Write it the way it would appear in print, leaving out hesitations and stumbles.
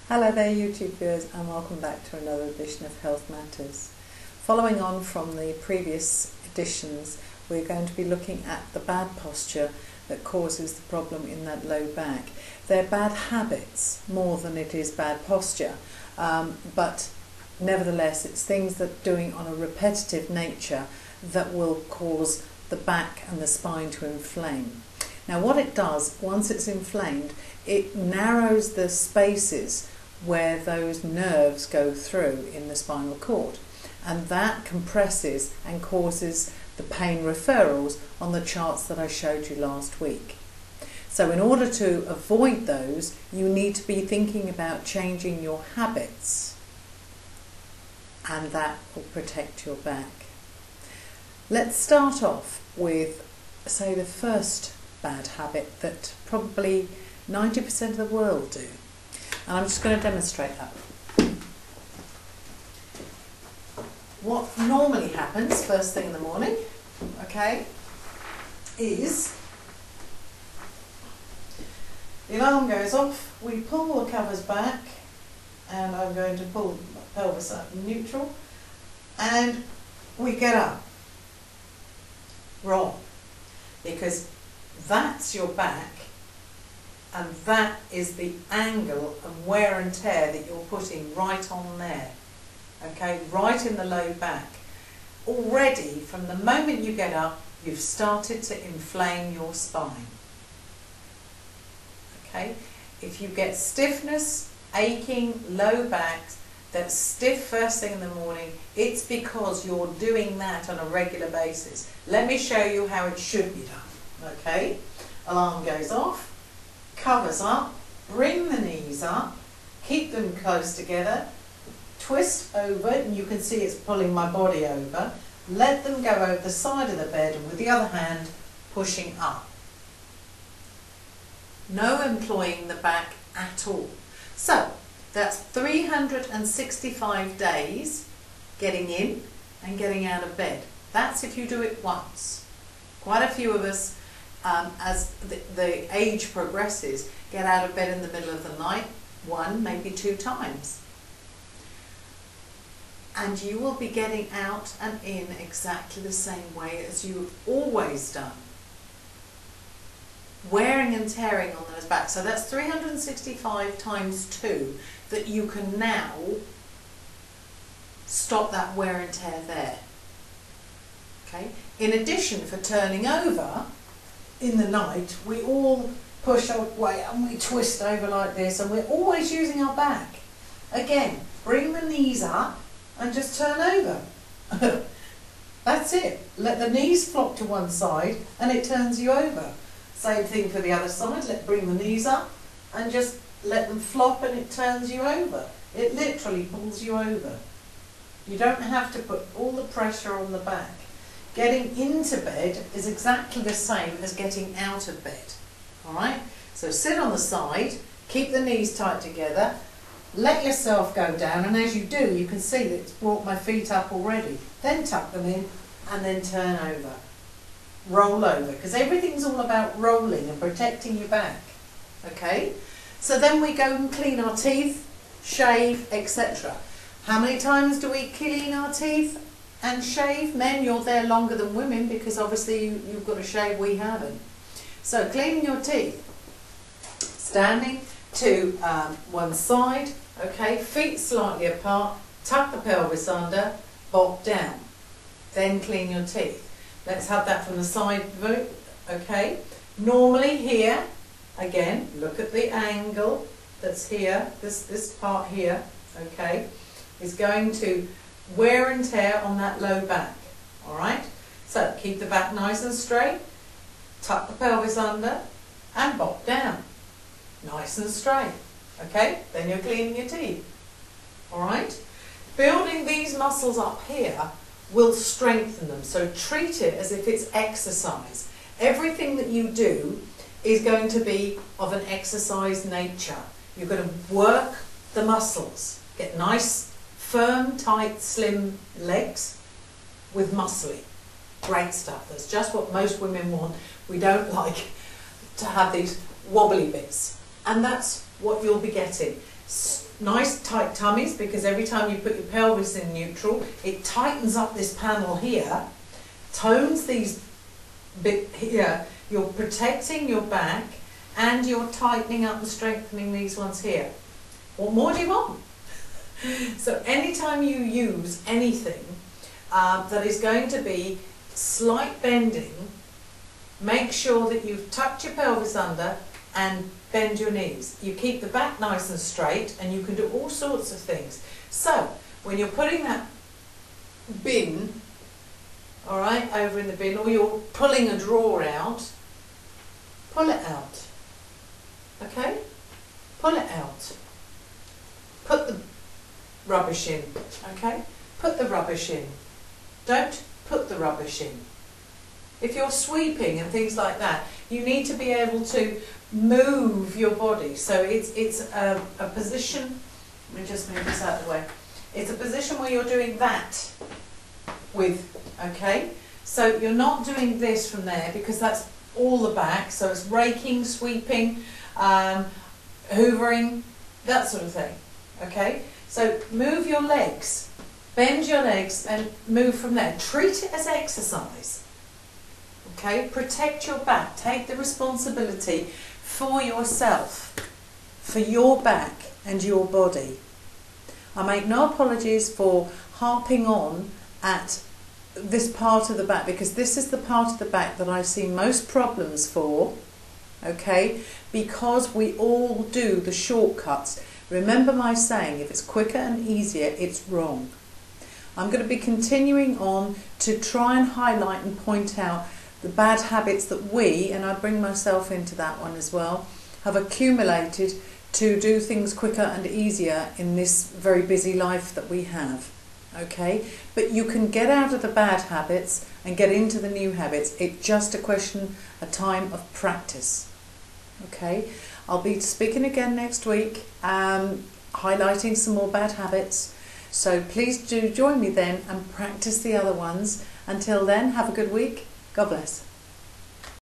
Hello there YouTube viewers, and welcome back to another edition of Health Matters. Following on from the previous editions, we're going to be looking at the bad posture that causes the problem in that low back. They're bad habits more than it is bad posture, but nevertheless it's things that doing on a repetitive nature that will cause the back and the spine to inflame. Now what it does, once it's inflamed, it narrows the spaces where those nerves go through in the spinal cord, and that compresses and causes the pain referrals on the charts that I showed you last week. So in order to avoid those, you need to be thinking about changing your habits, and that will protect your back. Let's start off with, say, the first bad habit that probably 90% of the world do. And I'm just going to demonstrate that. What normally happens first thing in the morning, okay, is the alarm goes off, we pull the covers back, and I'm going to pull the pelvis up in neutral, and we get up. Wrong. Because that's your back, and that is the angle and wear and tear that you're putting right on there, okay, right in the low back. Already, from the moment you get up, you've started to inflame your spine, okay? If you get stiffness, aching, low back, that's stiff first thing in the morning, it's because you're doing that on a regular basis. Let me show you how it should be done, okay? Alarm goes off. Covers up, bring the knees up, keep them close together, twist over, and you can see it's pulling my body over. Let them go over the side of the bed, and with the other hand pushing up. No employing the back at all. So that's 365 days getting in and getting out of bed. That's if you do it once. Quite a few of us, as the age progresses, get out of bed in the middle of the night, one, maybe two times. And you will be getting out and in exactly the same way as you've always done. Wearing and tearing on those backs. So that's 365 times 2 that you can now stop that wear and tear there. Okay? In addition, for turning over, in the night, we all push our weight and we twist over like this, and we're always using our back. Again, bring the knees up and just turn over. That's it. Let the knees flop to one side and it turns you over. Same thing for the other side. Bring the knees up and just let them flop and it turns you over. It literally pulls you over. You don't have to put all the pressure on the back. Getting into bed is exactly the same as getting out of bed. Alright? So sit on the side, keep the knees tight together, let yourself go down, and as you do, you can see that it's brought my feet up already. Then tuck them in and then turn over. Roll over, because everything's all about rolling and protecting your back. Okay? So then we go and clean our teeth, shave, etc. How many times do we clean our teeth and shave? Men, you're there longer than women, because obviously you've got to shave, we haven't. So cleaning your teeth, standing to one side, okay, feet slightly apart, tuck the pelvis under, bob down, then clean your teeth. Let's have that from the side view, okay. Normally here, again, look at the angle that's here, this part here, okay, is going to wear and tear on that low back, alright? So keep the back nice and straight, tuck the pelvis under and bob down, nice and straight, okay? Then you're cleaning your teeth, alright? Building these muscles up here will strengthen them, so treat it as if it's exercise. Everything that you do is going to be of an exercise nature. You're going to work the muscles, get nice firm, tight, slim legs with muscly. Great stuff. That's just what most women want. We don't like to have these wobbly bits. And that's what you'll be getting. nice tight tummies, because every time you put your pelvis in neutral, it tightens up this panel here, tones these bit here, you're protecting your back and you're tightening up and strengthening these ones here. What more do you want? So anytime you use anything that is going to be slight bending, make sure that you've tucked your pelvis under and bend your knees. You keep the back nice and straight, and you can do all sorts of things. So when you're putting that bin, all right, over in the bin, or you're pulling a drawer out, pull it out. Okay? Pull it out. Put the rubbish in. Okay? Put the rubbish in. Don't put the rubbish in. If you're sweeping and things like that, you need to be able to move your body. So it's a position, let me just move this out of the way. It's a position where you're doing that with, okay? So you're not doing this from there, because that's all the back. So it's raking, sweeping, hoovering, that sort of thing, okay? So move your legs, bend your legs and move from there. Treat it as exercise. Okay, protect your back, take the responsibility for yourself, for your back and your body. I make no apologies for harping on at this part of the back, because this is the part of the back that I see most problems for, okay, because we all do the shortcuts. Remember my saying, if it's quicker and easier, it's wrong. I'm going to be continuing on to try and highlight and point out the bad habits that we, and I bring myself into that one as well, have accumulated to do things quicker and easier in this very busy life that we have. Okay? But you can get out of the bad habits and get into the new habits. It's just a time of practice. Okay? I'll be speaking again next week, highlighting some more bad habits. So please do join me then and practice the other ones. Until then, have a good week. God bless.